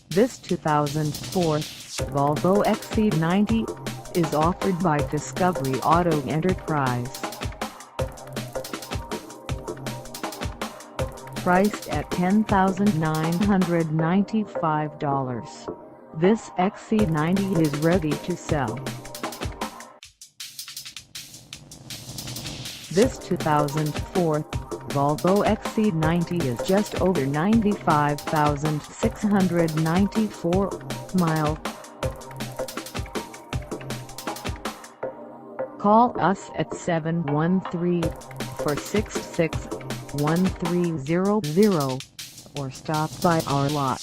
This 2004 Volvo XC90 is offered by Discovery Auto Enterprise. Priced at $10,995, this XC90 is ready to sell. This 2004 Volvo XC90 is just over 95,694 miles. Call us at 713-466-1300 or stop by our lot.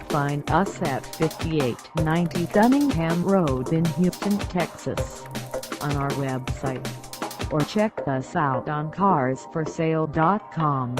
Find us at 5890 Cunningham Road in Houston, Texas, on our website, or check us out on carsforsale.com.